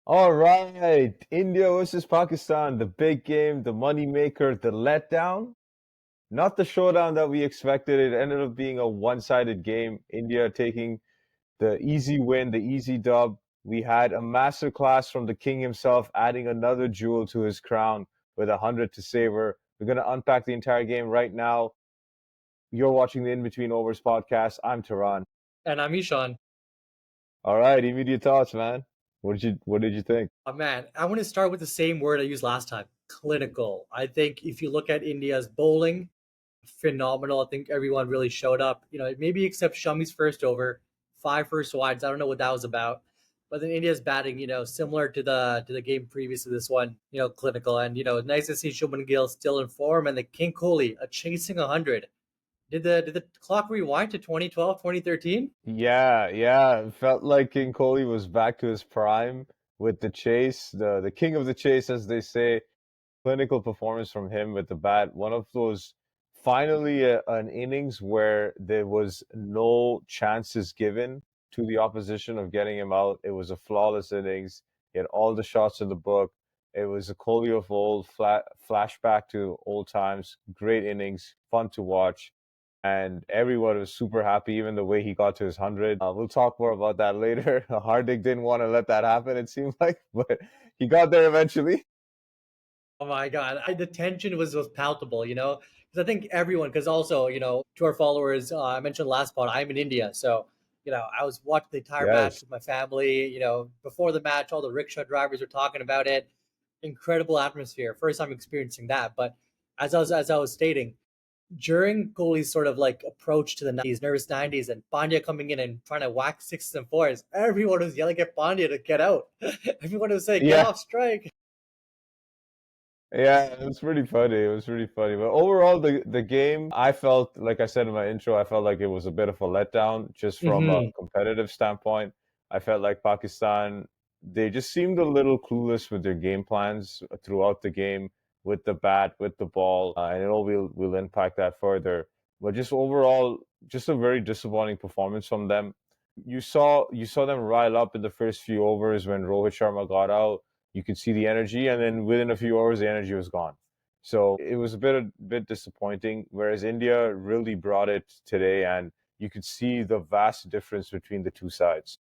All right, India versus Pakistan, the big game, the money maker, the letdown. Not the showdown that we expected. It ended up being a one-sided game. India taking the easy win, the easy dub. We had a master class from the king himself, adding another jewel to his crown with 100 to savor. We're going to unpack the entire game right now. You're watching the In Between Overs podcast. I'm Taran. And I'm Ishan. All right, immediate thoughts, man. What did you think? Oh, man, I want to start with the same word I used last time, clinical. I think if you look at India's bowling, phenomenal. I think everyone really showed up, maybe except Shami's first over, five first wides. I don't know what that was about. But then India's batting, similar to the game previous to this one, clinical. And, nice to see Shubman Gill still in form and the King Kohli chasing 100. Did the clock rewind to 2012, 2013? Yeah, yeah. It felt like King Kohli was back to his prime with the chase, the king of the chase, as they say. Clinical performance from him with the bat. One of those finally an innings where there was no chances given to the opposition of getting him out. It was a flawless innings. He had all the shots in the book. It was a Kohli of old, flashback to old times. Great innings, fun to watch, and everyone was super happy. Even the way he got to his 100. We'll talk more about that later. Hardik didn't want to let that happen. It seemed like, but he got there eventually. Oh my God, the tension was palpable, because I think everyone, because also, to our followers, I mentioned last pod, I'm in India, so I was watching the entire match Yes. with my family. Before the match, all the rickshaw drivers were talking about it. Incredible atmosphere. First time experiencing that. But as I was stating, during Kohli's sort of like approach to the 90s, nervous 90s, and Pandya coming in and trying to whack sixes and fours, everyone was yelling at Pandya to get out. Everyone was saying, "Get Yeah. off strike." Yeah, it was pretty funny. It was pretty funny. But overall, the game, I felt, like I said in my intro, I felt like it was a bit of a letdown just from a Hmm. competitive standpoint. I felt like Pakistan, they just seemed a little clueless with their game plans throughout the game with the bat, with the ball. I know we'll impact that further. But just overall, just a very disappointing performance from them. You saw them rile up in the first few overs when Rohit Sharma got out. You could see the energy, and then within a few hours, the energy was gone. So it was a bit disappointing. Whereas India really brought it today, and you could see the vast difference between the two sides.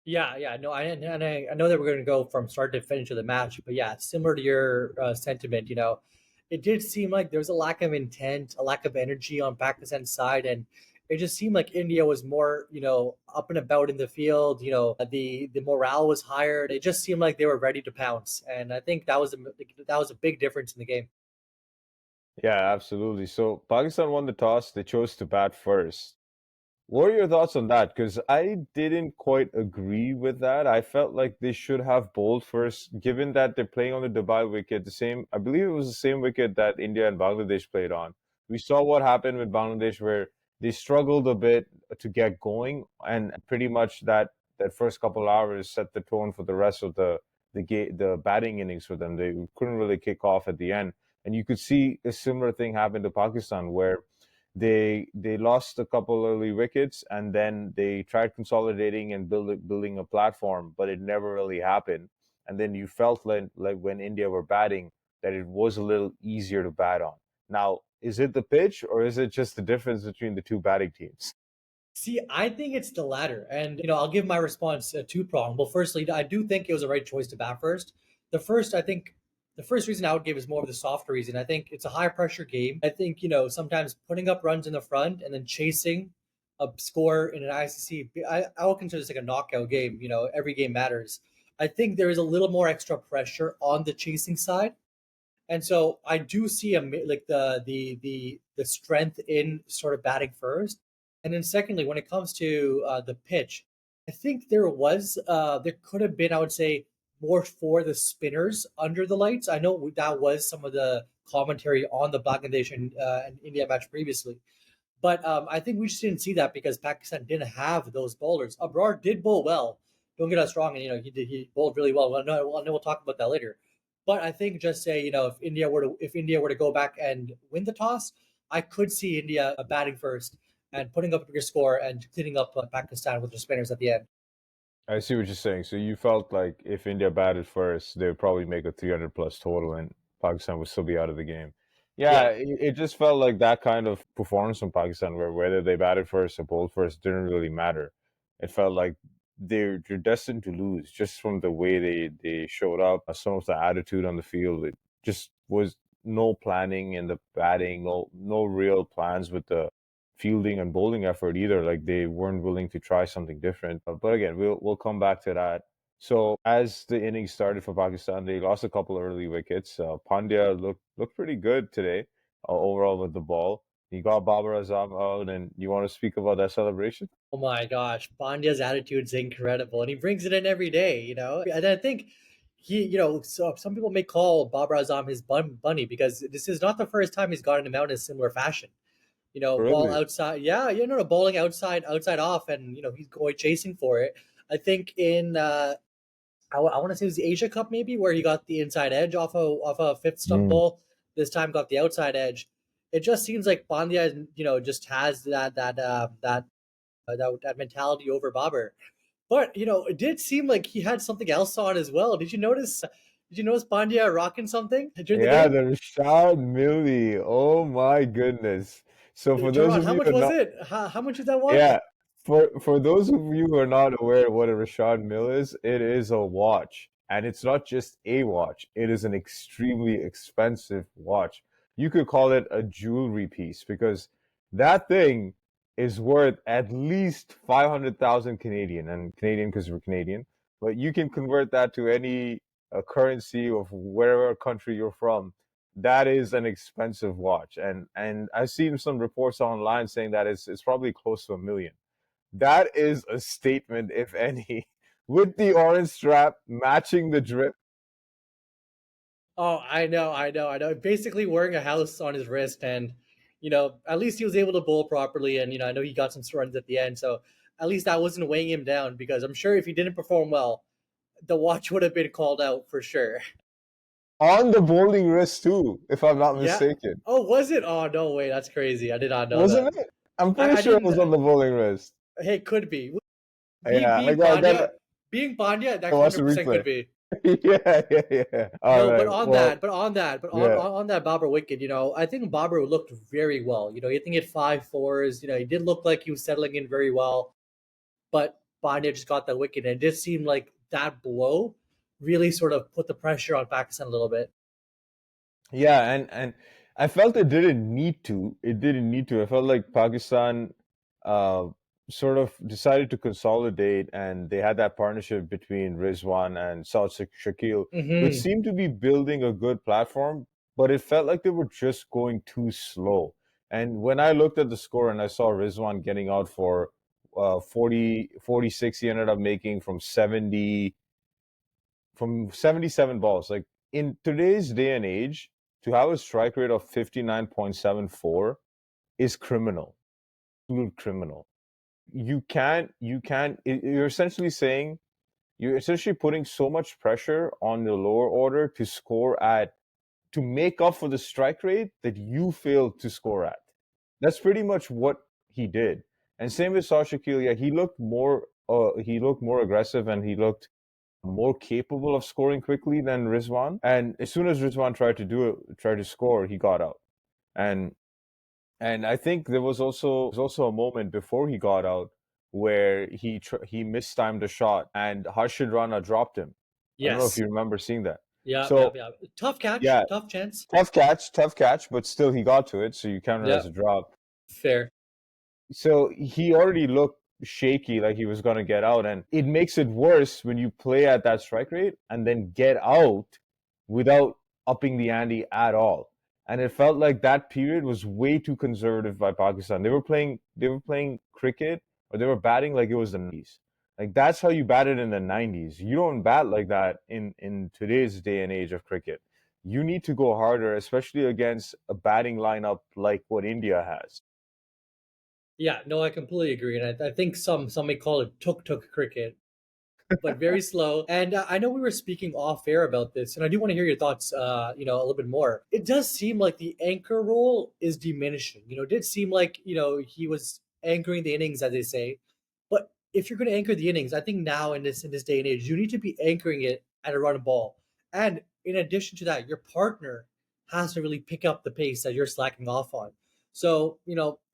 Yeah, yeah, no, I know that we're going to go from start to finish of the match, but yeah, similar to your sentiment, it did seem like there was a lack of intent, a lack of energy on Pakistan's side, and it just seemed like India was more, up and about in the field. The morale was higher. It just seemed like they were ready to pounce, and I think that was a big difference in the game. Yeah, absolutely. So Pakistan won the toss. They chose to bat first. What are your thoughts on that? Because I didn't quite agree with that. I felt like they should have bowled first, given that they're playing on the Dubai wicket, the same, I believe it was the same wicket that India and Bangladesh played on. We saw what happened with Bangladesh, where they struggled a bit to get going, and pretty much that first couple hours set the tone for the rest of the batting innings for them. They couldn't really kick off at the end, and you could see a similar thing happen to Pakistan, where they lost a couple early wickets, and then they tried consolidating and building a platform, but it never really happened. And then you felt like when India were batting that it was a little easier to bat on. Now, is it the pitch or is it just the difference between the two batting teams? See, I think it's the latter, and I'll give my response two prong. Well, firstly, I do think it was the right choice to bat first. I think, the first reason I would give is more of the softer reason. I think it's a high pressure game. I think sometimes putting up runs in the front and then chasing a score in an ICC, I would consider this like a knockout game. Every game matters. I think there is a little more extra pressure on the chasing side, and so I do see like the strength in sort of batting first, and then secondly, when it comes to the pitch, I think there could have been, I would say, more for the spinners under the lights. I know that was some of the commentary on the Bangladesh and India match previously, but I think we just didn't see that because Pakistan didn't have those bowlers. Abrar did bowl well. Don't get us wrong, and he bowled really well. I know we'll talk about that later. But I think just say if India were to go back and win the toss, I could see India batting first and putting up a bigger score and cleaning up Pakistan with their spinners at the end. I see what you're saying. So you felt like if India batted first, they would probably make a 300 plus total and Pakistan would still be out of the game. Yeah, Yeah. it just felt like that kind of performance from Pakistan where whether they batted first or bowled first didn't really matter. It felt like they're destined to lose just from the way they showed up, some of the attitude on the field. It just was no planning in the batting, no real plans with the fielding and bowling effort either. Like they weren't willing to try something different. But again, we'll come back to that. So as the innings started for Pakistan, they lost a couple of early wickets. Pandya looked pretty good today overall with the ball. He got Babar Azam out, and you want to speak about that celebration? Oh my gosh, Pandya's attitude's incredible, and he brings it in every day. And I think so some people may call Babar Azam his bunny because this is not the first time he's gotten him out in a similar fashion. Ball Really? outside, yeah, bowling outside off, and he's going chasing for it. I think in I want to say it was the Asia Cup maybe where he got the inside edge off a fifth stump Mm. ball. This time got the outside edge. It just seems like Pandya, just has that mentality over Babur. But it did seem like he had something else on as well. Did you notice Pandya rocking something during the Yeah, game? the Rashad Millie. Oh my goodness. So for those Gerard, of how you much who are was not it? How much is that watch? Yeah, for those of you who are not aware of what a Rashad Mill is, it is a watch, and it's not just a watch. It is an extremely expensive watch. You could call it a jewelry piece because that thing is worth at least 500,000 Canadian, and Canadian because we're Canadian. But you can convert that to any currency of wherever country you're from. That is an expensive watch, and I've seen some reports online saying that it's probably close to 1 million. That is a statement, if any, with the orange strap matching the drip. Oh, I know. Basically wearing a house on his wrist, and at least he was able to bowl properly, and I know he got some runs at the end, so at least that wasn't weighing him down because I'm sure if he didn't perform well, the watch would have been called out for sure. On the bowling wrist too, if I'm not Yeah. mistaken. Oh, was it? Oh no way, that's crazy. I did not know that. Wasn't it? I'm pretty I sure it didn't. was on the bowling wrist. Hey, could be. Being Yeah, being Pandya, being Pandya, that I watched the 100% could replay. be. Yeah. All No, but right. on Well, that, but on that, but yeah. on that Babur wicket, I think Babur looked very well. I think he had five fours. He did look like he was settling in very well. But Pandya just got that wicket, and it just seemed like that blow really sort of put the pressure on Pakistan a little bit. Yeah, and I felt it didn't need to. It didn't need to. I felt like Pakistan uh, sort of decided to consolidate, and they had that partnership between Rizwan and Shakil, which Hmm. seemed to be building a good platform, but it felt like they were just going too slow. And when I looked at the score and I saw Rizwan getting out for 46, he ended up making from 77 balls. Like in today's day and age, to have a strike rate of 59.74 is criminal, absolute criminal. You're essentially saying you're essentially putting so much pressure on the lower order to score at, to make up for the strike rate that you failed to score at. That's pretty much what he did. And same with Sasha Keel. Yeah, he looked more aggressive and he looked more capable of scoring quickly than Rizwan. And as soon as Rizwan tried to score, he got out. And I think there was also a moment before he got out where he mistimed a shot and Harshid Rana dropped him. I don't know if Yes. you remember seeing that. Yeah. Yeah. So Yeah. Tough catch. yeah, Tough chance. tough catch, but still he got to it, so you count it Yeah. as a drop. Fair. So he already looked shaky, like he was going to get out. And it makes it worse when you play at that strike rate and then get out without upping the ante at all. And it felt like that period was way too conservative by Pakistan. They were playing cricket, or they were batting like it was the 90s. Like that's how you batted in the 90s. You don't bat like that in today's day and age of cricket. You need to go harder, especially against a batting lineup like what India has. Yeah. No, I completely agree, and I think some may call it tuk cricket, but very slow. And I know we were speaking off air about this, and I do want to hear your thoughts. A little bit more. It does seem like the anchor role is diminishing. It did seem like he was anchoring the innings, as they say, but if you're going to anchor the innings, I think now in this day and age, you need to be anchoring it at a run ball. And in addition to that, your partner has to really pick up the pace that you're slacking off on. So,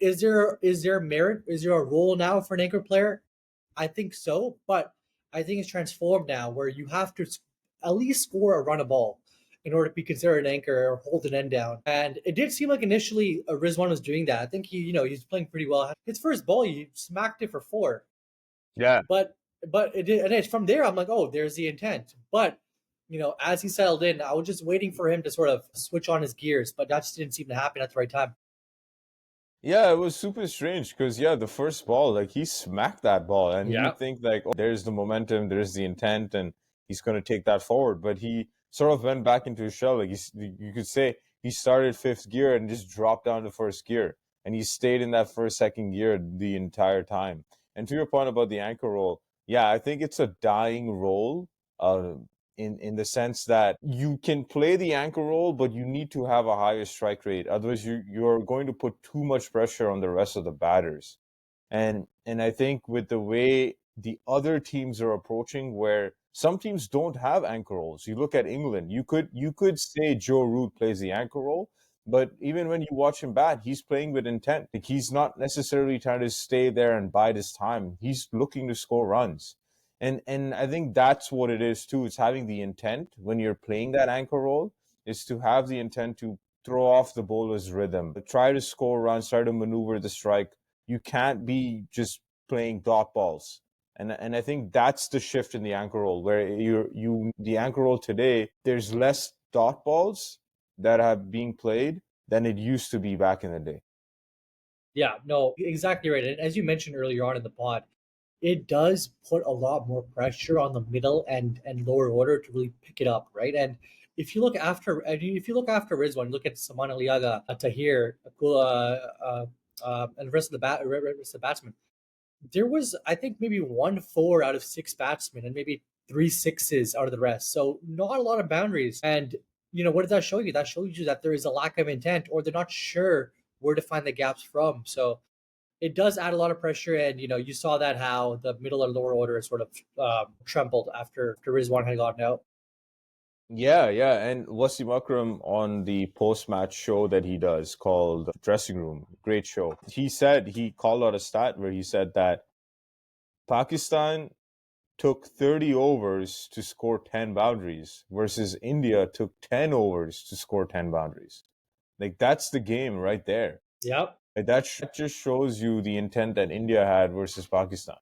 is there merit? Is there a role now for an anchor player? I think so, but I think it's transformed now where you have to at least score a run a ball in order to be considered an anchor or hold an end down. And it did seem like initially Rizwan was doing that. I think he's playing pretty well. His first ball, he smacked it for four, Yeah. but it did, and it's from there I'm like, oh, there's the intent. But as he settled in, I was just waiting for him to sort of switch on his gears, but that just didn't seem to happen at the right time. Yeah, it was super strange because yeah, the first ball, like he smacked that ball, and you Yeah. would think like, oh, there's the momentum, there's the intent, and he's going to take that forward. But he sort of went back into his shell. Like you could say he started fifth gear and just dropped down to first gear, and he stayed in that first, second gear the entire time. And to your point about the anchor role, yeah, I think it's a dying role. In the sense that you can play the anchor role, but you need to have a higher strike rate. Otherwise, you're going to put too much pressure on the rest of the batters. And I think with the way the other teams are approaching, where some teams don't have anchor roles. You look at England. You could say Joe Root plays the anchor role, but even when you watch him bat, he's playing with intent. Like he's not necessarily trying to stay there and bide his time. He's looking to score runs. And I think that's what it is too. It's having the intent when you're playing that anchor role, is to have the intent to throw off the bowler's rhythm, try to score runs, try to maneuver the strike. You can't be just playing dot balls. And I think that's the shift in the anchor role, where the anchor role today, there's less dot balls that have being played than it used to be back in the day. Yeah, no, exactly right. And as you mentioned earlier on in the pod, it does put a lot more pressure on the middle and lower order to really pick it up, right? And if you look after Rizwan, look at Saman Aliaga, Tahir, and the rest of the batsmen. There was, I think, maybe one four out of six batsmen and maybe three sixes out of the rest. So not a lot of boundaries. And what does that show you? That shows you that there is a lack of intent, or they're not sure where to find the gaps from. So it does add a lot of pressure, and you saw that how the middle and lower order sort of trembled after Rizwan had gotten out. Yeah, yeah. And Wasim Akram on the post-match show that he does called Dressing Room, great show. He called out a stat where he said that Pakistan took 30 overs to score 10 boundaries versus India took 10 overs to score 10 boundaries. Like that's the game right there. Yep. Like, that just shows you the intent that India had versus Pakistan.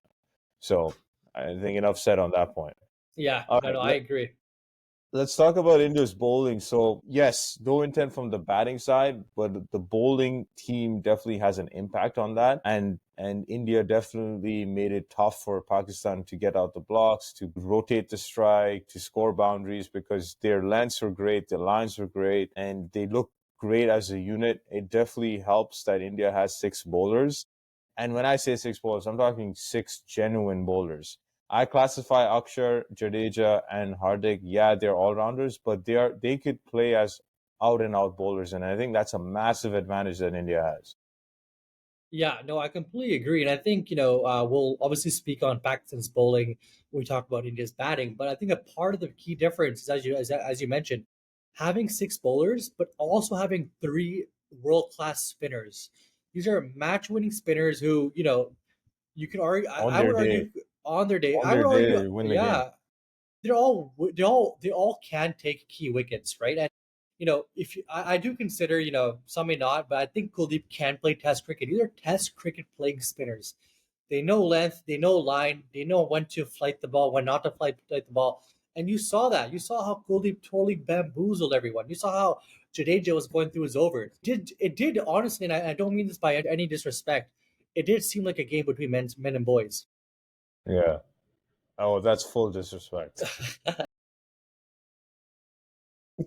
So I think enough said on that point. Yeah. All No. right, No. I agree. let's talk about India's bowling. So, yes, no intent from the batting side, but the bowling team definitely has an impact on that. And India definitely made it tough for Pakistan to get out the blocks, to rotate the strike, to score boundaries, because their lengths were great, their lines were great, and they look great as a unit. It definitely helps that India has six bowlers. And when I say six bowlers, I'm talking six genuine bowlers. I classify Akshar, Jadeja, and Hardik. Yeah, they're all rounders, but they could play as out and out bowlers, and I think that's a massive advantage that India has. Yeah. No. I completely agree, and I think we'll obviously speak on Pakistan's bowling when we talk about India's batting. But I think a part of the key difference is, as you mentioned, having six bowlers, but also having three world class spinners. These are match winning spinners who you can argue. On I their would day, argue on their day. on I their would argue, day, win the game. yeah, they all can take key wickets, right? And if I do consider, some may not, but I think Kuldeep can play Test cricket. These are Test cricket playing spinners. They know length, they know line, they know when to flight the ball, when not to flight the ball. And you saw that. You saw how Kuldeep totally bamboozled everyone. You saw how Jadeja was going through his overs. It did honestly, and I don't mean this by any disrespect. It did seem like a game between men and boys. Yeah. Oh, that's full disrespect.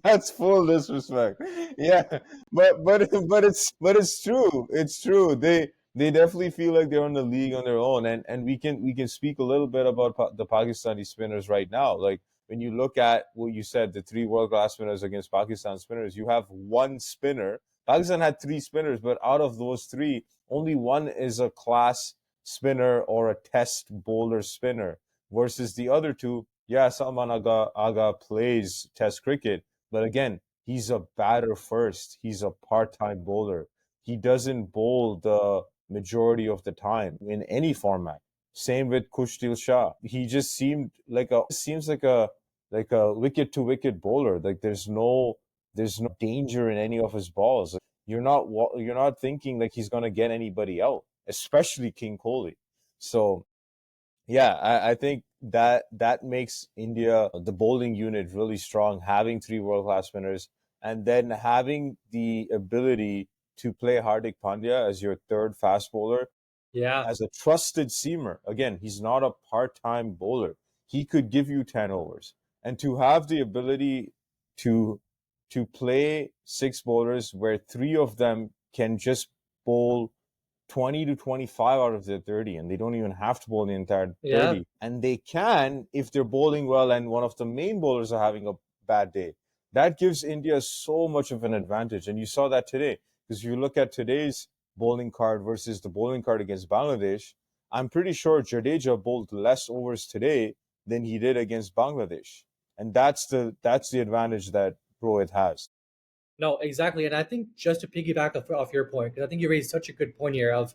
That's full disrespect. Yeah, but it's true. It's true. They definitely feel like they're on the league on their own, and we can speak a little bit about the Pakistani spinners right now. Like when you look at what you said, the three world class spinners against Pakistan spinners, you have one spinner. Pakistan had three spinners, but out of those three, only one is a class spinner or a test bowler spinner versus the other two. Yeah, Salman Aga plays test cricket, but again, he's a batter first. He's a part-time bowler. He doesn't bowl the majority of the time in any format. Same with Kushtil Shah. He just seems like a wicket to wicket bowler. Like there's no danger in any of his balls. You're not thinking like he's gonna get anybody out, especially King Kohli. So yeah, I think that makes India the bowling unit really strong, having three world class spinners, and then having the ability to play Hardik Pandya as your third fast bowler Yeah. as a trusted seamer. Again, he's not a part time bowler. He could give you 10 overs. And to have the ability to play six bowlers where three of them can just bowl 20 to 25 out of their 30, and they don't even have to bowl the entire Yeah. 30. And they can if they're bowling well and one of the main bowlers are having a bad day. That gives India so much of an advantage. And you saw that today. Because if you look at today's bowling card versus the bowling card against Bangladesh, I'm pretty sure Jadeja bowled less overs today than he did against Bangladesh. And that's the advantage that Rohit has. No, exactly. And I think just to piggyback off your point, because I think you raised such a good point here of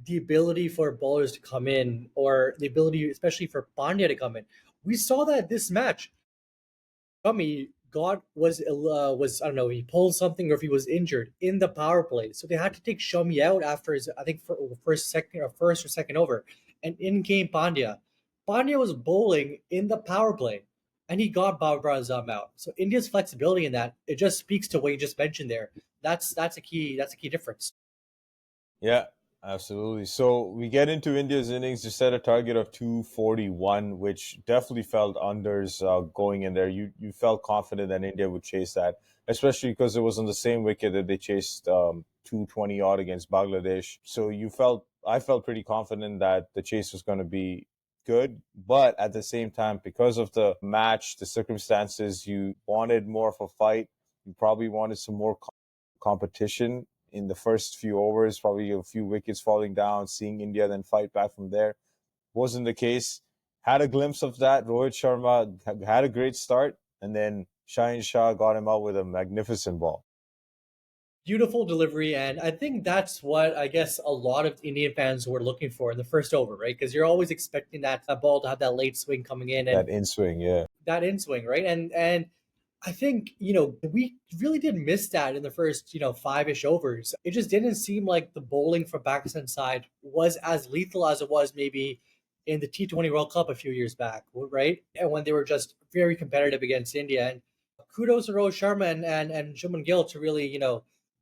the ability for bowlers to come in, or the ability, especially for Pandya to come in. We saw that this match. Shami got was I don't know, he pulled something or if he was injured in the power play, so they had to take Shami out after his I think first or second over, and in came Pandya. Pandya was bowling in the power play, and he got Babar Azam out. So India's flexibility in that, it just speaks to what you just mentioned there. That's a key difference. Yeah, absolutely. So we get into India's innings to set a target of 241, which definitely felt unders going in there. You felt confident that India would chase that, especially because it was on the same wicket that they chased 220 odd against Bangladesh. So I felt pretty confident that the chase was going to be good. But at the same time, because of the match, the circumstances, you wanted more of a fight. You probably wanted some more competition in the first few overs, probably a few wickets falling down, seeing India then fight back from there. Wasn't the case. Had a glimpse of that. Rohit Sharma had a great start, and then Shaheen Shah got him out with a magnificent ball. Beautiful delivery, and I think that's what I guess a lot of Indian fans were looking for in the first over, right? Because you're always expecting that ball to have that late swing coming in, and That in swing, yeah. that in swing, right? And I think we really did miss that in the first five-ish overs. It just didn't seem like the bowling from Pakistan side was as lethal as it was maybe in the T20 World Cup a few years back, right? And when they were just very competitive against India. And kudos to Rohit Sharma and Shubman Gill to really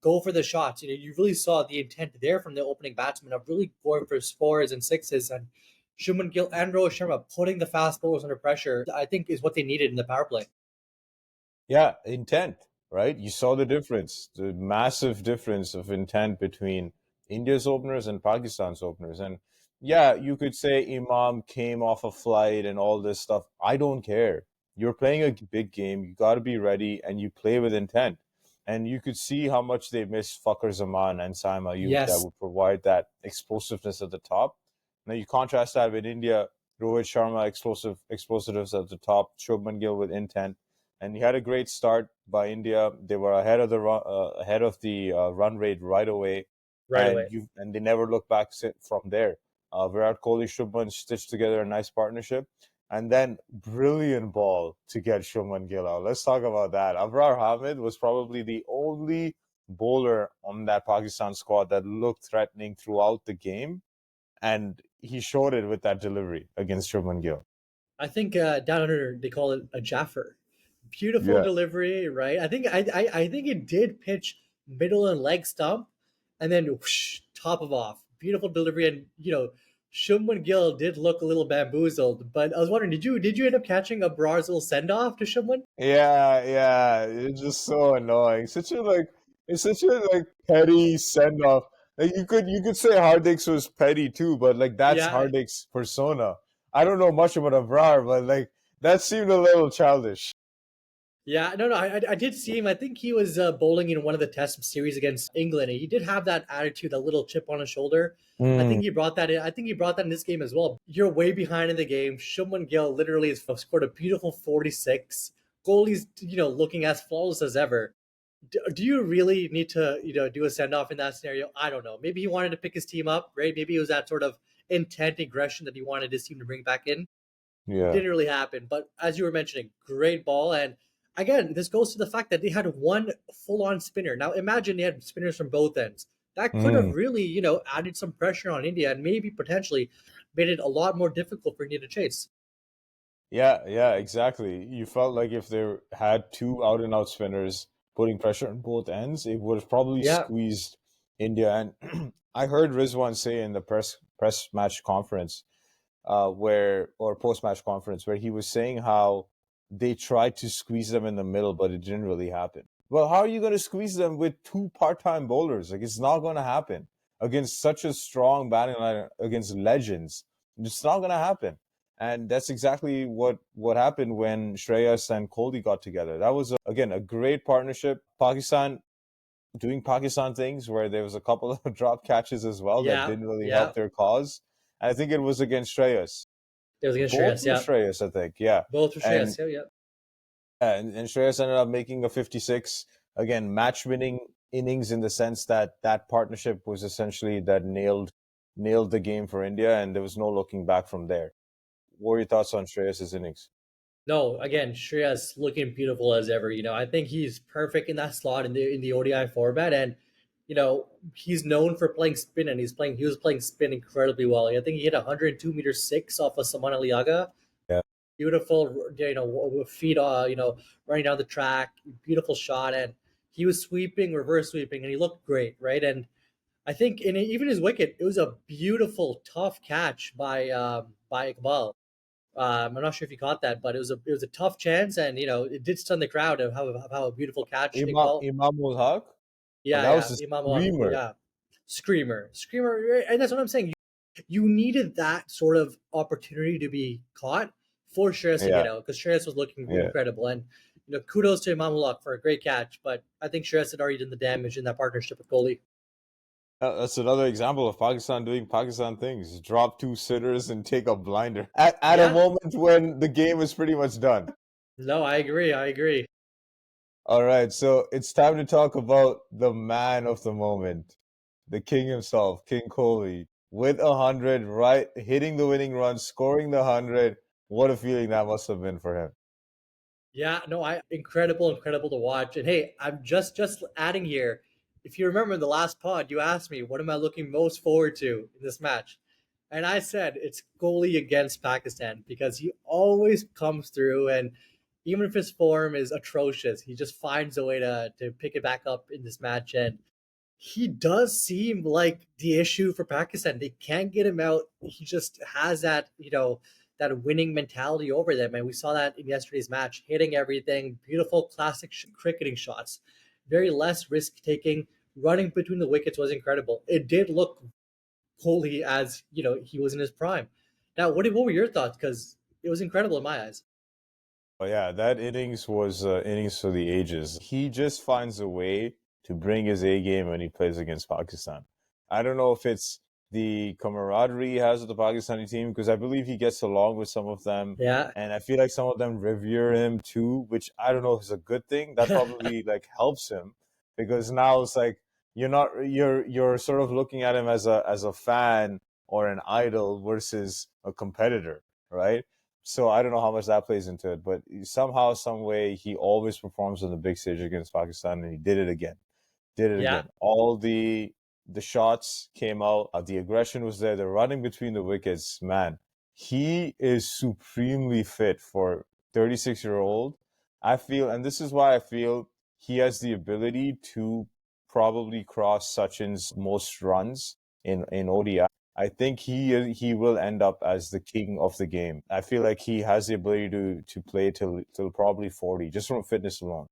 go for the shots. You really saw the intent there from the opening batsman of really going for fours and sixes, and Shubman Gill and Rohit Sharma putting the fast bowlers under pressure, I think, is what they needed in the power play. Yeah, intent, right? You saw the difference, the massive difference of intent between India's openers and Pakistan's openers. And yeah, you could say Imam came off a flight and all this stuff. I don't care. You're playing a big game. You got to be ready and you play with intent. And you could see how much they miss Fakhar Zaman and Saim Ayub that Yes, would provide that explosiveness at the top. Now you contrast that with India, Rohit Sharma, explosives at the top, Shubman Gill with intent, and he had a great start by India. They were ahead of the run rate right away, right away. and they never looked back from there. Virat Kohli, Shubman stitched together a nice partnership, and then brilliant ball to get Shubman Gill out. Let's talk about that. Abrar Hamid was probably the only bowler on that Pakistan squad that looked threatening throughout the game, and he showed it with that delivery against Shubman Gill. I think down under they call it a Jaffer. Beautiful Yeah. delivery, right? I think it did pitch middle and leg stump, and then whoosh, top of off. Beautiful delivery, and Shumwin Gill did look a little bamboozled. But I was wondering, did you end up catching a Brar's little send off to Shumwin? Yeah, yeah, it's just so annoying. It's such a like petty send off. Like you could say Hardik's was petty too, but like that's Yeah, Hardik's persona. I don't know much about Abrar, but like that seemed a little childish. Yeah, no, no, I did see him. I think he was bowling in one of the Test series against England. And he did have that attitude, that little chip on his shoulder. I think Mm, he brought that in. I think he brought that in this game as well. You're way behind in the game. Shuman Gill literally has scored a beautiful 46. Goalie's looking as flawless as ever. Do you really need to do a send off in that scenario? I don't know. Maybe he wanted to pick his team up, right? Maybe it was that sort of intent aggression that he wanted his team to bring back in. yeah. Didn't really happen. But as you were mentioning, great ball. And again, this goes to the fact that they had one full on spinner. Now imagine they had spinners from both ends. That could have Mm. really, added some pressure on India and maybe potentially made it a lot more difficult for India to chase. Yeah, yeah, exactly. You felt like if they had two out and out spinners putting pressure on both ends, it would have probably Yeah, squeezed India. And I heard Rizwan say in the press match conference, where or post match conference, where he was saying how they tried to squeeze them in the middle, but it didn't really happen. Well, how are you going to squeeze them with two part-time bowlers? Like it's not going to happen against such a strong batting line against legends. It's not going to happen. And that's exactly what happened when Shreyas and Kohli got together. That was again a great partnership. Pakistan doing Pakistan things where there was a couple of drop catches as well that yeah, didn't really yeah. help their cause. I think it was against Shreyas. It was against Both Shreyas, were yeah. Shreyas, I think. Yeah. Both were And Shreyas, yeah, yeah. and Shreyas ended up making a 56 again match winning innings in the sense that that partnership was essentially that nailed the game for India and there was no looking back from there. What are your thoughts on Shreyas's innings? No, again, Shreyas looking beautiful as ever. I think he's perfect in that slot in the ODI format, and he's known for playing spin, and he was playing spin incredibly well. I think he hit 102 meters 6 off of Saman Aliaga. Yeah. Beautiful, feet, running down the track, beautiful shot, and he was sweeping, reverse sweeping, and he looked great, right? And I think in even his wicket, it was a beautiful, tough catch by Iqbal. I'm not sure if you caught that, but it was a tough chance, and it did stun the crowd of how a beautiful catch Iqbal. Imam ul Haq? Oh, Yeah, that was yeah, a Imam screamer. yeah, screamer, and that's what I'm saying. You needed that sort of opportunity to be caught for Shreyas to Yeah, get out because Shreyas was looking yeah. incredible, and kudos to Imam Ulak for a great catch. But I think Shreyas had already done the damage in that partnership with Kohli. That's another example of Pakistan doing Pakistan things. Drop two sitters and take a blinder at a Yeah, moment when the game is pretty much done. no, I agree. I agree. All right, so it's time to talk about the man of the moment, the king himself, King Kohli, with 100, right, hitting the winning run, scoring the 100. What a feeling that must have been for him. Yeah, no, I incredible to watch. And hey, I'm just adding here. If you remember the last pod, you asked me what am I looking most forward to in this match, and I said it's Kohli against Pakistan because he always comes through, and even if his form is atrocious, he just finds a way to pick it back up in this match. And he does seem like the issue for Pakistan. They can't get him out. He just has that winning mentality over them, and we saw that in yesterday's match, hitting everything, beautiful classic cricketing shots, very less risk taking. Running between the wickets was incredible. It did look Kohli as he was in his prime. Now, what were your thoughts? Because it was incredible in my eyes. Oh yeah, that innings was innings for the ages. He just finds a way to bring his A game when he plays against Pakistan. I don't know if it's the camaraderie he has with the Pakistani team because I believe he gets along with some of them, Yeah, and I feel like some of them revere him too, which I don't know if is a good thing. That probably like helps him because now it's like you're sort of looking at him as a fan or an idol versus a competitor, right? So I don't know how much that plays into it, but somehow, some way, he always performs on the big stage against Pakistan, and he did it again. Did it yeah, again. All the shots came out. The aggression was there. The running between the wickets, man. He is supremely fit for 36-year-old. I feel, and this is why I feel he has the ability to probably cross Sachin's most runs in ODI. I think he will end up as the king of the game. I feel like he has the ability to play till probably 40 just from fitness alone.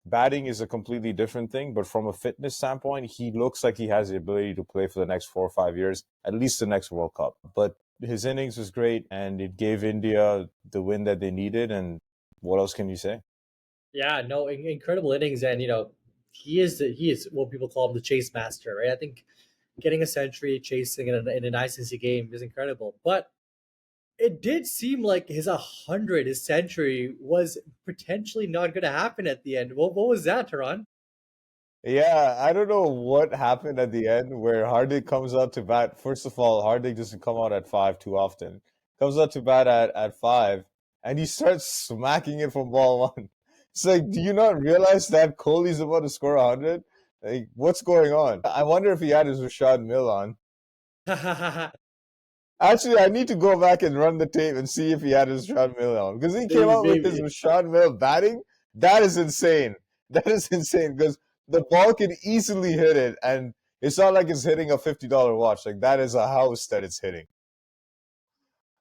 Batting is a completely different thing, but from a fitness standpoint, he looks like he has the ability to play for the next 4 or 5 years, at least the next World Cup. But his innings was great and it gave India the win that they needed. And what else can you say? Yeah, no, incredible innings, and he is what people call him the chase master, right? I think getting a century, chasing in an ICC game is incredible, but it did seem like his century, was potentially not going to happen at the end. What was that, Tehran? Yeah, I don't know what happened at the end where Hardik comes out to bat. First of all, Hardik doesn't come out at five too often. Comes out to bat at five, and he starts smacking it from ball one. It's like, do you not realize that Kohli's about to score 100? Like, what's going on? I wonder if he had his Rashad Mill on. Actually, I need to go back and run the tape and see if he had his Rashad Mill on because he came maybe, out with his maybe. Rashad Mill batting. That is insane. That is insane because the ball can easily hit it, and it's not like it's hitting a $50 watch. Like that is a house that it's hitting.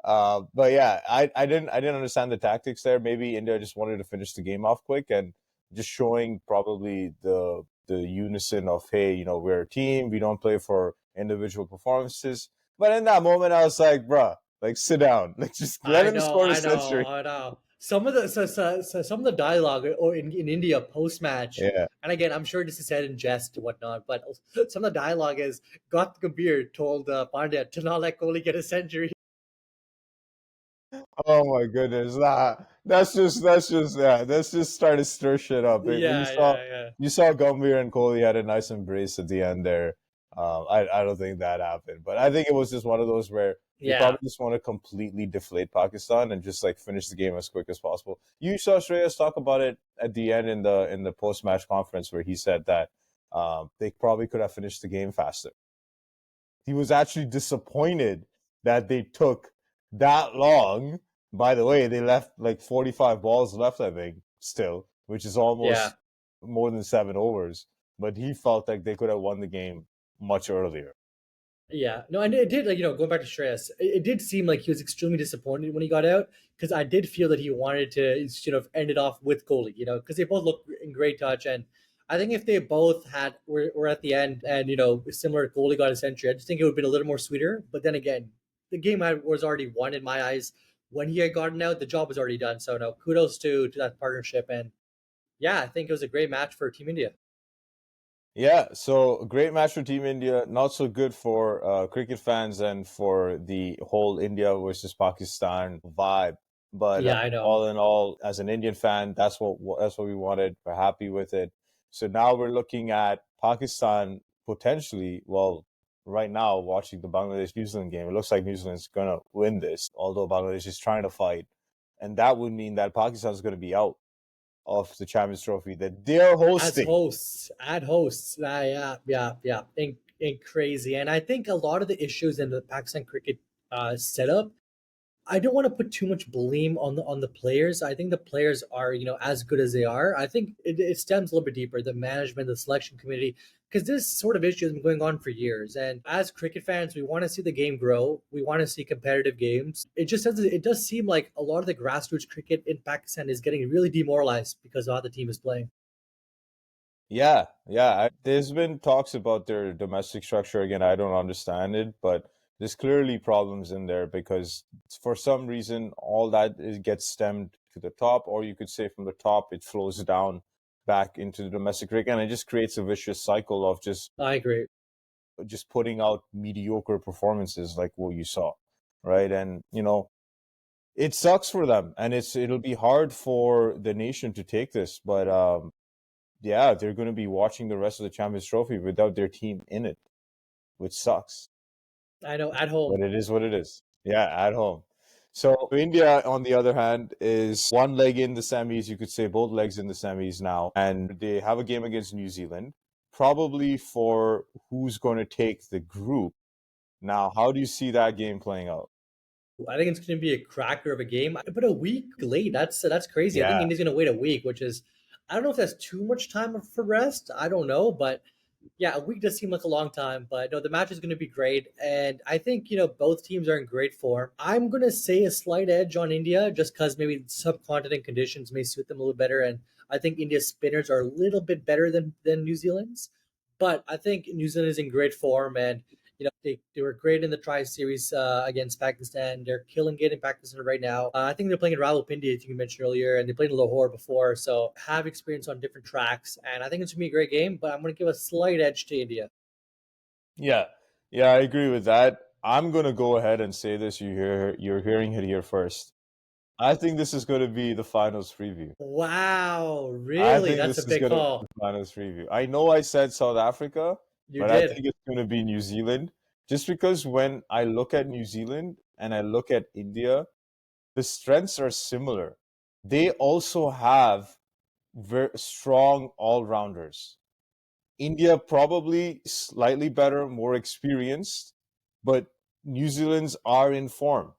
But yeah, I didn't understand the tactics there. Maybe India just wanted to finish the game off quick and just showing probably the unison of, hey, we're a team. We don't play for individual performances. But in that moment, I was like, bruh, like sit down. Like just let I him know, score the I know, century. I know. Some of the some of the dialogue or in India post match, Yeah. and again, I'm sure this is said in jest and whatnot, but some of the dialogue is Got Kabir told Pandya to not let Kohli get a century. Oh my goodness. That's just yeah, that's just starting to stir shit up. When Yeah, yeah, yeah. you saw Gambhir and Kohli had a nice embrace at the end there. I don't think that happened. But I think it was just one of those where they Yeah, probably just want to completely deflate Pakistan and just like finish the game as quick as possible. You saw Shreyas talk about it at the end in the post match conference where he said that they probably could have finished the game faster. He was actually disappointed that they took that long. By the way, they left like 45 balls left, I think, still, which is yeah. almost more than 7 overs. But he felt like they could have won the game much earlier. Yeah, no, and it did, like, going back to Shreyas, it did seem like he was extremely disappointed when he got out, because I did feel that he wanted to end it off with Kohli, because they both look in great touch, and I think if they both were at the end, and similar to Kohli got a century, I just think it would have been a little more sweeter. But then again, the game was already won in my eyes when he had gotten out. The job was already done. So no, kudos to that partnership, and yeah, I think it was a great match for Team India. Yeah, so a great match for Team India. Not so good for cricket fans and for the whole India versus Pakistan vibe. But Yeah, I know. all in all, as an Indian fan, that's what we wanted. We're happy with it. So now we're looking at Pakistan potentially. Well, right now, watching the Bangladesh New Zealand game, it looks like New Zealand's gonna win this, although Bangladesh is trying to fight, and that would mean that Pakistan's gonna be out of the Champions Trophy that they're As hosting. hosts, at hosts. Yeah, yeah, yeah. In crazy. And I think a lot of the issues in the Pakistan cricket setup, I don't want to put too much blame on the players. I think the players are, as good as they are. I think it stems a little bit deeper, the management, the selection committee, because this sort of issue has been going on for years. And as cricket fans, we want to see the game grow. We want to see competitive games. It does seem like a lot of the grassroots cricket in Pakistan is getting really demoralized because of how the team is playing. Yeah, yeah. There's been talks about their domestic structure. Again, I don't understand it, but there's clearly problems in there because for some reason, all that gets stemmed to the top, or you could say from the top, it flows down back into the domestic cricket, and it just creates a vicious cycle of I agree. just putting out mediocre performances like what you saw, right? And it sucks for them, and it'll be hard for the nation to take this, but yeah, they're going to be watching the rest of the Champions Trophy without their team in it, which sucks. I know at But home. it is what it is. Yeah, at home. So India, on the other hand, is one leg in the semis. You could say both legs in the semis now, and they have a game against New Zealand, probably for who's going to take the group. Now, how do you see that game playing out? I think it's going to be a cracker of a game, but a week late. That's crazy. I think Yeah, India's going to wait a week, which is, I don't know if that's too much time for rest. I don't know, but yeah, a week does seem like a long time. But no, the match is going to be great, and I think both teams are in great form. I'm going to say a slight edge on India just because maybe subcontinent conditions may suit them a little better, and I think India's spinners are a little bit better than New Zealand's. But I think New Zealand is in great form, and They were great in the Tri Series against Pakistan. They're killing it in Pakistan right now. I think they're playing in Rawalpindi, as you mentioned earlier, and they played in Lahore before, so have experience on different tracks. And I think it's gonna be a great game, but I'm gonna give a slight edge to India. Yeah, yeah, I agree with that. I'm gonna go ahead and say this. You're hearing it here first. I think this is going to be the finals preview. Wow, I really? think That's a this is big going to be call. the finals preview. I know I said South Africa, You but I did. think it's going to be New Zealand. Just because when I look at New Zealand and I look at India, the strengths are similar. They also have very strong all rounders. India probably slightly better, more experienced, but New Zealand's are in form.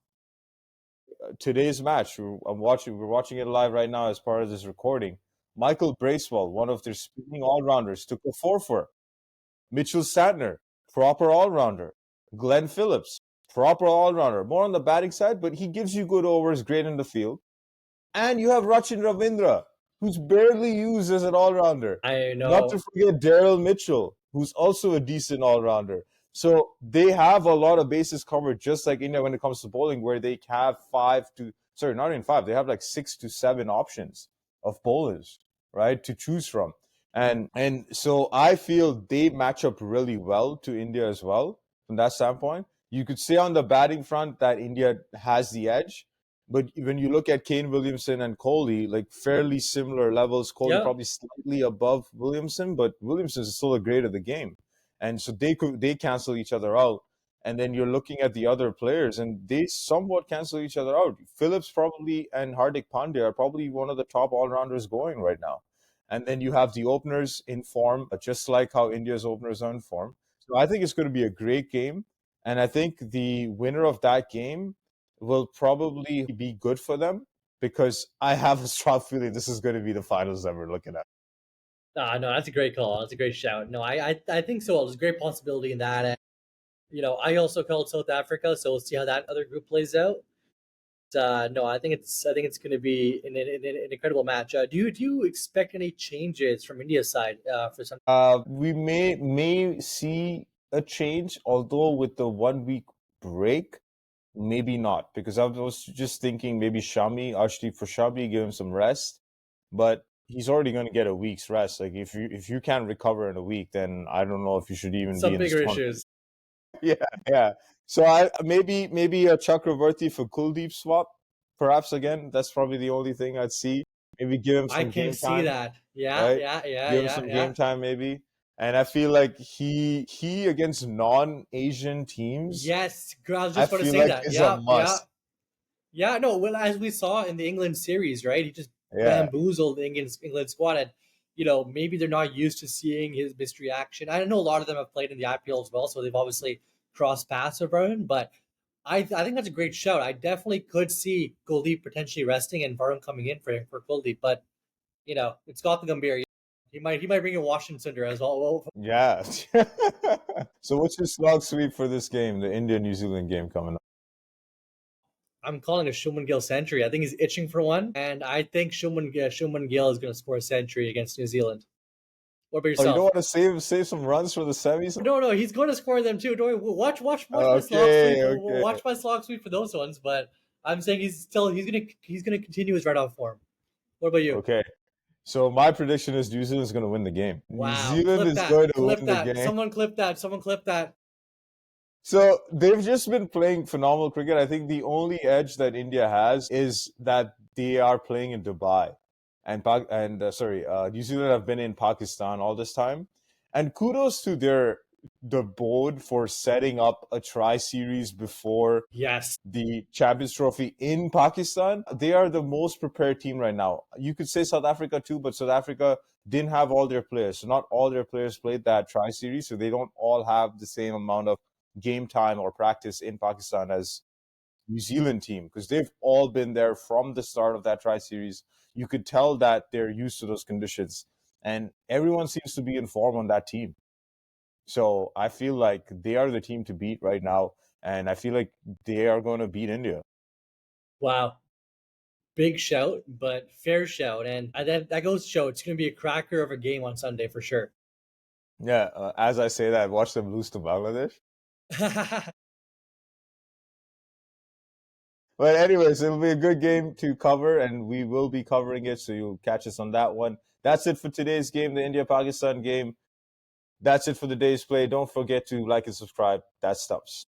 Today's match, we're watching it live right now as part of this recording. Michael Bracewell, one of their spinning all rounders, took a 4 for. Mitchell Santner, proper all rounder. Glenn Phillips, proper all rounder. More on the batting side, but he gives you good overs, great in the field. And you have Rachin Ravindra, who's barely used as an all rounder. I Not to know. forget Daryl Mitchell, who's also a decent all rounder. So they have a lot of bases covered, just like India when it comes to bowling, where they have not even five, they have like 6 to 7 options of bowlers, right, to choose from. And so I feel they match up really well to India as well from that standpoint. You could say on the batting front that India has the edge, but when you look at Kane Williamson and Kohli, like fairly similar levels, Kohli Yeah. probably slightly above Williamson, but Williamson is still a great of the game, and so they cancel each other out. And then you're looking at the other players, and they somewhat cancel each other out. Phillips probably and Hardik Pandya are probably one of the top all rounders going right now. And then you have the openers in form, just like how India's openers are in form. So I think it's going to be a great game, and I think the winner of that game will probably be good for them because I have a strong feeling this is going to be the finals that we're looking at. No, that's a great call. That's a great shout. No, I think so. There's a great possibility in that. And, I also called South Africa, so we'll see how that other group plays out. No, I think it's going to be an incredible match. Do you expect any changes from India's side for some? We may see a change, although with the 1 week break, maybe not, because I was just thinking maybe Arshdeep for Shami, give him some rest, but he's already going to get a week's rest. Like if you can't recover in a week, then I don't know if you should even be Some in this bigger tournament. issues? Yeah, yeah. So I maybe a Chakravarti for Kuldeep swap, perhaps again. That's probably the only thing I'd see. Maybe give him I some can game see time, that. Yeah, right? yeah, yeah, Give him yeah, some yeah. game time maybe. And I feel like he against non-Asian teams, Yes, girl, I was I just going to feel say like that. is a Yeah, yeah, must. yeah. No, well, as we saw in the England series, right? He just Yeah. bamboozled the England squad, and maybe they're not used to seeing his mystery action. I know a lot of them have played in the IPL as well, so they've obviously crossed paths with Varun. But I think that's a great shout. I definitely could see Kuldeep potentially resting and Varun coming in for Kuldeep, but it's got the Gambir. He might bring in Washington Sundar as well. Yeah. So what's your slog sweep for this game, the India-New Zealand game coming up? I'm calling a Shuman Gill century. I think he's itching for one, and I think Shuman Gill is going to score a century against New Zealand. What about Oh, you don't yourself? want to save some runs for the semis? No, no, he's going to score them too. Don't worry. Watch my slog sweep. Okay, okay. Watch my slog sweep for those ones. But I'm saying he's gonna continue his right on form. What about you? Okay. So my prediction is New Zealand is going to win the game. New Wow, Zealand clip is that, going to clip win the that. game. Someone clip that. Someone clip that. So they've just been playing phenomenal cricket. I think the only edge that India has is that they are playing in Dubai, and New Zealand have been in Pakistan all this time. And kudos to the board for setting up a tri series before Yes. the Champions Trophy in Pakistan. They are the most prepared team right now. You could say South Africa too, but South Africa didn't have all their players. So not all their players played that tri series, so they don't all have the same amount of game time or practice in Pakistan as New Zealand team because they've all been there from the start of that tri series. You could tell that they're used to those conditions, and everyone seems to be in form on that team. So I feel like they are the team to beat right now, and I feel like they are going to beat India. Wow. Big shout, but fair shout, and that goes to show it's going to be a cracker of a game on Sunday for sure. Yeah, as I say that, watch them lose to Bangladesh. But anyways, it'll be a good game to cover, and we will be covering it, so you'll catch us on that one. That's it for today's game, the India-Pakistan game. That's it for the day's play. Don't forget to like and subscribe. That stuffs.